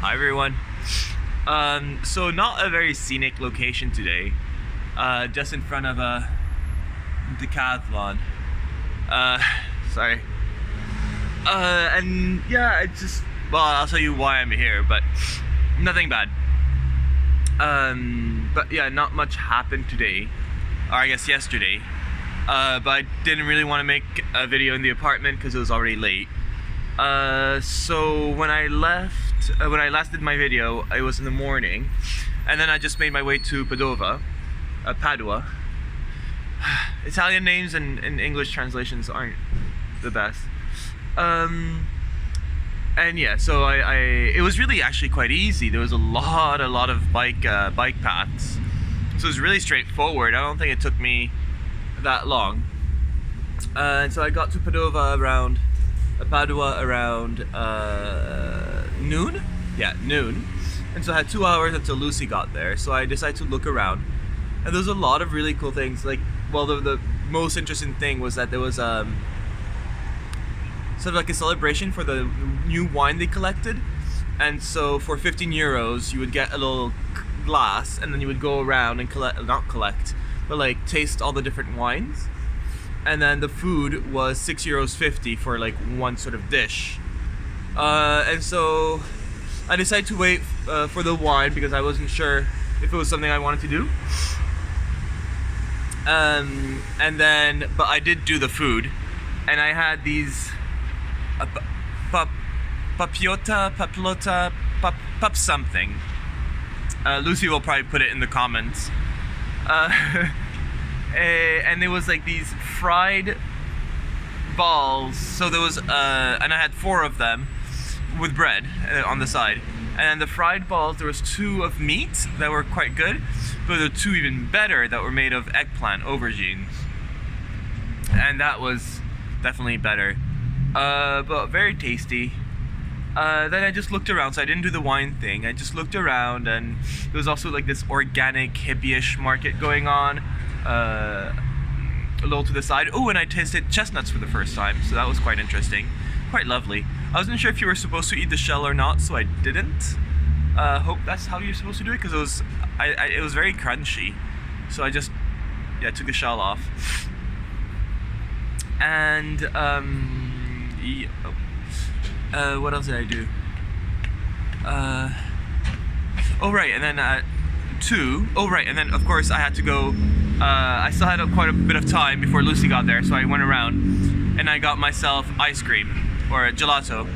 Hi everyone. So not a very scenic location today. Just in front of a decathlon. Sorry. And yeah, it's just, well, I'll tell you why I'm here, but nothing bad. But yeah, not much happened today, or I guess yesterday. But I didn't really want to make a video in the apartment because it was already late. So when I left, when I last did my video, it was in the morning, and then I just made my way to Padoua, Padoua. Italian names and English translations aren't the best. And yeah, so it was really actually quite easy. There was a lot of bike paths, so it was really straightforward. I don't think it took me that long. And so I got to Padoua around noon. Yeah, noon. And so I had 2 hours until Lucy got there. So I decided to look around, and there was a lot of really cool things. Like, well, the most interesting thing was that there was sort of like a celebration for the new wine they collected. And so for 15 euros, you would get a little glass, and then you would go around and like taste all the different wines. And then the food was €6.50 for like one sort of dish. And so I decided to wait for the wine because I wasn't sure if it was something I wanted to do. And then, but I did do the food, and I had these pap something. Lucy will probably put it in the comments. And it was like these fried balls. So there was, and I had 4 of them with bread on the side. And the fried balls, there was 2 of meat that were quite good, but there were 2 even better that were made of eggplant, aubergines. And that was definitely better, but very tasty. Then I just looked around, so I didn't do the wine thing. I just looked around, and there was also like this organic hippie-ish market going on. A little to the side. Oh, and I tasted chestnuts for the first time, so that was quite interesting, quite lovely. I wasn't sure if you were supposed to eat the shell or not, so I didn't. Hope that's how you're supposed to do it, because it was very crunchy, so I just took the shell off. And what else did I do? Oh right, and then and then of course I had to go. I still had quite a bit of time before Lucy got there, so I went around and I got myself ice cream, or gelato,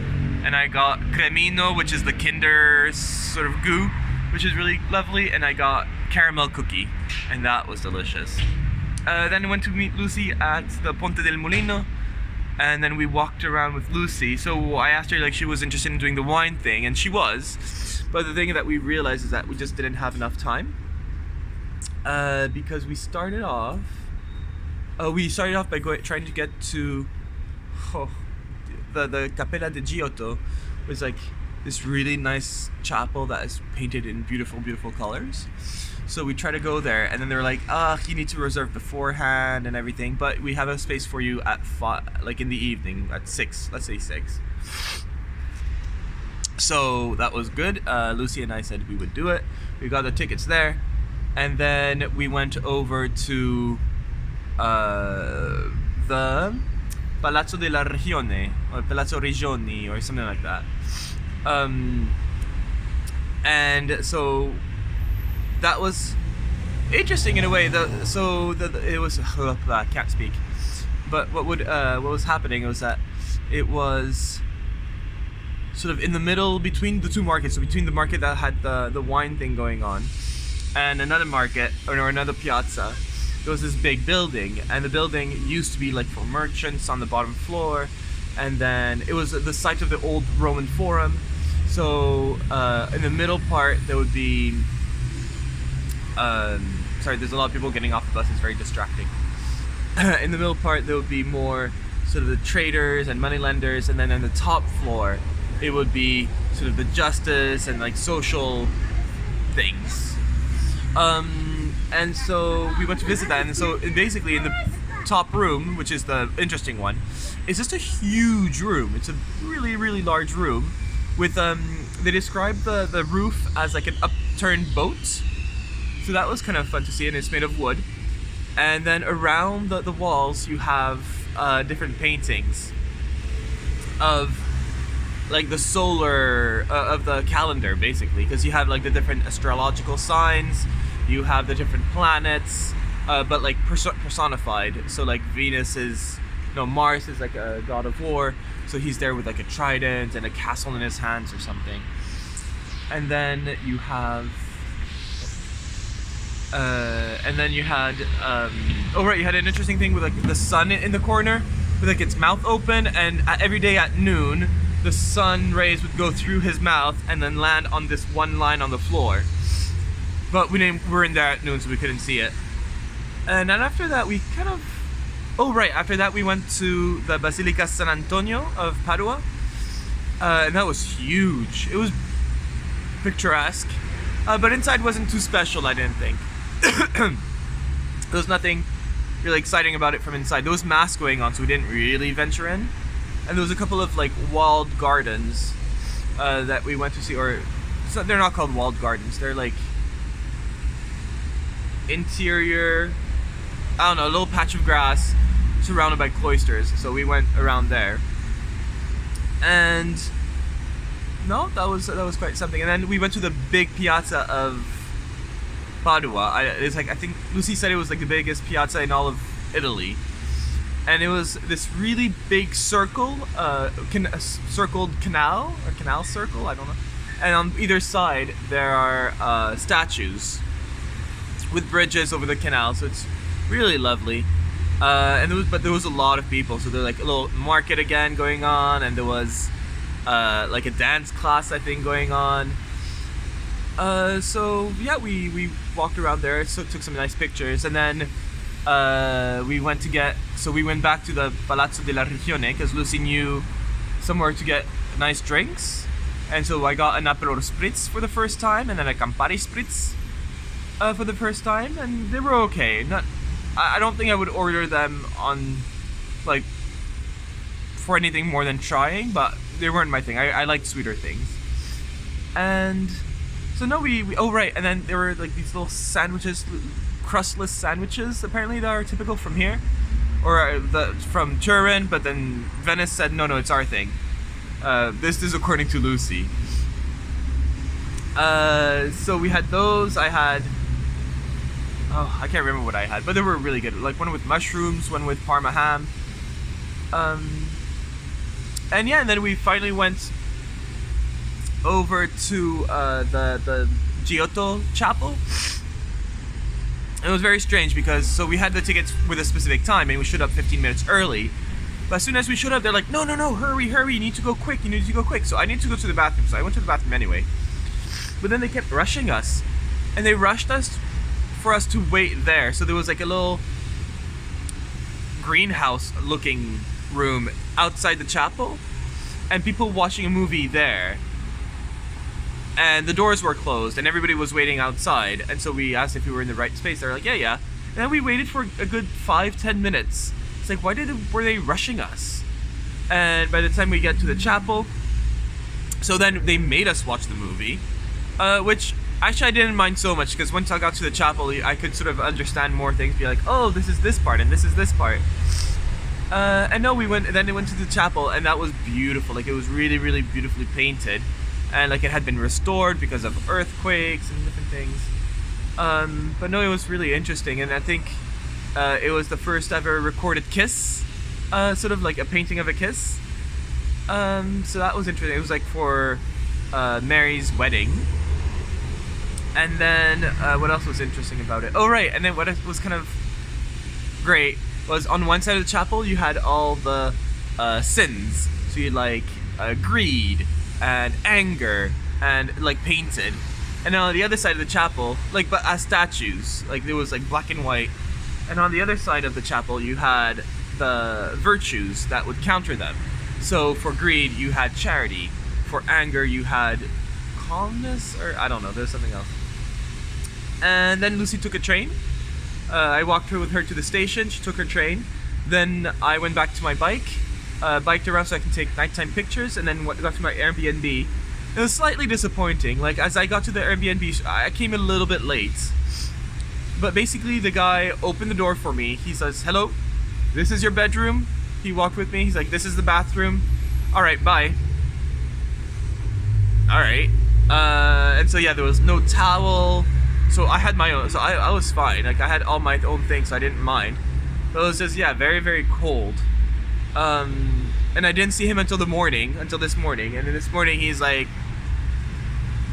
and I got cremino, which is the Kinder sort of goo, which is really lovely, and I got caramel cookie, and that was delicious. Then I went to meet Lucy at the Ponte del Molino, and then we walked around with Lucy. So I asked her like she was interested in doing the wine thing, and she was, but the thing that we realized is that we just didn't have enough time. Because we started off by trying to get to the Cappella de Giotto, which is like this really nice chapel that is painted in beautiful colors. So we tried to go there, and then they were like, you need to reserve beforehand and everything, but we have a space for you at 5, like in the evening at 6, let's say 6. So that was good. Lucy and I said we would do it. We got the tickets there. And then we went over to the Palazzo della Regione, or Palazzo Regioni, or something like that. And so that was interesting in a way. It was I can't speak. But what was happening was that it was sort of in the middle between the 2 markets. So between the market that had the wine thing going on, and another market, or another piazza, there was this big building, and the building used to be like for merchants on the bottom floor, and then it was the site of the old Roman Forum. So in the middle part there would be sorry, there's a lot of people getting off the bus, it's very distracting. In the middle part there would be more sort of the traders and moneylenders, and then on the top floor it would be sort of the justice and like social things. And so we went to visit that, and so basically in the top room, which is the interesting one, it's just a huge room. It's a really large room with they described the roof as like an upturned boat. So that was kind of fun to see, and it's made of wood. And then around the walls you have different paintings of like the solar of the calendar, basically, because you have like the different astrological signs, you have the different planets, but like personified. So like Venus is, Mars is like a god of war, so he's there with like a trident and a castle in his hands or something. And then you have you had you had an interesting thing with like the sun in the corner with like its mouth open, and every day at noon the sun rays would go through his mouth and then land on this one line on the floor. But we were in there at noon, so we couldn't see it. And then after that we kind of after that we went to the Basilica San Antonio of Padua, and that was huge. It was picturesque, but inside wasn't too special, I didn't think. There was nothing really exciting about it from inside. There was mass going on, so we didn't really venture in. And there was a couple of like walled gardens that we went to see, or so they're not called walled gardens. They're like interior, I don't know, a little patch of grass surrounded by cloisters. So we went around there, and no, that was quite something. And then we went to the big piazza of Padua. It's like, I think Lucy said it was like the biggest piazza in all of Italy. And it was this really big circle, circled canal, or canal circle, I don't know. And on either side there are statues with bridges over the canal, so it's really lovely. And there was a lot of people, so there's like a little market again going on, and there was like a dance class, I think, going on. So yeah, we walked around there, so took some nice pictures, and then we went back to the Palazzo della Regione because Lucy knew somewhere to get nice drinks, and so I got an Aperol Spritz for the first time, and then a Campari Spritz for the first time, and they were okay. I don't think I would order them on like for anything more than trying, but they weren't my thing. I liked sweeter things. And so no, and then there were like these little sandwiches, crustless sandwiches, apparently, that are typical from here, or from Turin, but then Venice said no, it's our thing. This is according to Lucy. So we had those. I can't remember what I had, but they were really good. Like one with mushrooms, one with Parma ham. And yeah, and then we finally went over to the Giotto Chapel. It was very strange because we had the tickets with a specific time and we showed up 15 minutes early. But as soon as we showed up, they're like, no, hurry, you need to go quick, So I need to go to the bathroom, so I went to the bathroom anyway. But then they kept rushing us, and they rushed us for us to wait there. So there was like a little greenhouse looking room outside the chapel, and people watching a movie there, and the doors were closed and everybody was waiting outside. And so we asked if we were in the right space. They were like, yeah. And then we waited for a good 5-10 minutes. It's like, why were they rushing us? And by the time we get to the chapel, so then they made us watch the movie, which actually I didn't mind so much, because once I got to the chapel I could sort of understand more things, be like, oh, this is this part and this is this part. And no, we went to the chapel, and that was beautiful. Like, it was really, really beautifully painted, and like it had been restored because of earthquakes and different things. But no, it was really interesting, and I think it was the first ever recorded kiss, sort of like a painting of a kiss. So that was interesting. It was like for Mary's wedding. And then what else was interesting about it? Oh right, and then what was kind of great was on one side of the chapel you had all the sins. So you had like greed and anger, and like painted. And then on the other side of the chapel, like, but as statues, like there was like black and white. And on the other side of the chapel you had the virtues that would counter them. So for greed you had charity, for anger you had calmness, or I don't know, there's something else. And then Lucy took a train. I walked with her to the station, she took her train. Then I went back to my bike, biked around so I can take nighttime pictures, and then got to my Airbnb. It was slightly disappointing. Like, as I got to the Airbnb, I came a little bit late. But basically, the guy opened the door for me. He says, "Hello, this is your bedroom." He walked with me. He's like, "This is the bathroom." All right, bye. All right. And so yeah, there was no towel. So I had my own. So I was fine. Like, I had all my own things, so I didn't mind. But it was just, yeah, very, very cold. And I didn't see him until this morning. And then this morning he's like,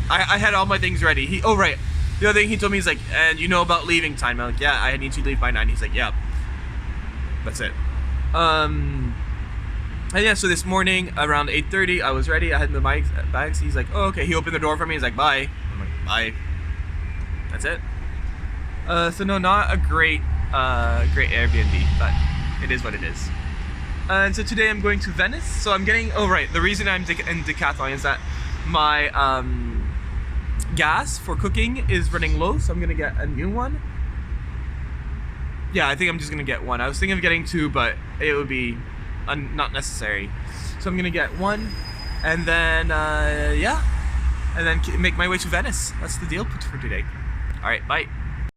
I had all my things ready. Oh right, the other thing he told me is like, "And you know about leaving time?" I'm like, "Yeah, I need to leave by 9. He's like, "Yeah." That's it. And yeah, so this morning around 8:30, I was ready. I had my bags. He's like, "Oh, okay." He opened the door for me. He's like, "Bye." I'm like, "Bye." That's it. So no, not a great Airbnb, but it is what it is. And so today I'm going to Venice. So I'm getting. Oh right, the reason I'm in Decathlon is that my gas for cooking is running low, so I'm gonna get a new one. Yeah, I think I'm just gonna get one. I was thinking of getting 2, but it would be not necessary. So I'm gonna get one, and then yeah, and then make my way to Venice. That's the deal for today. All right, bye.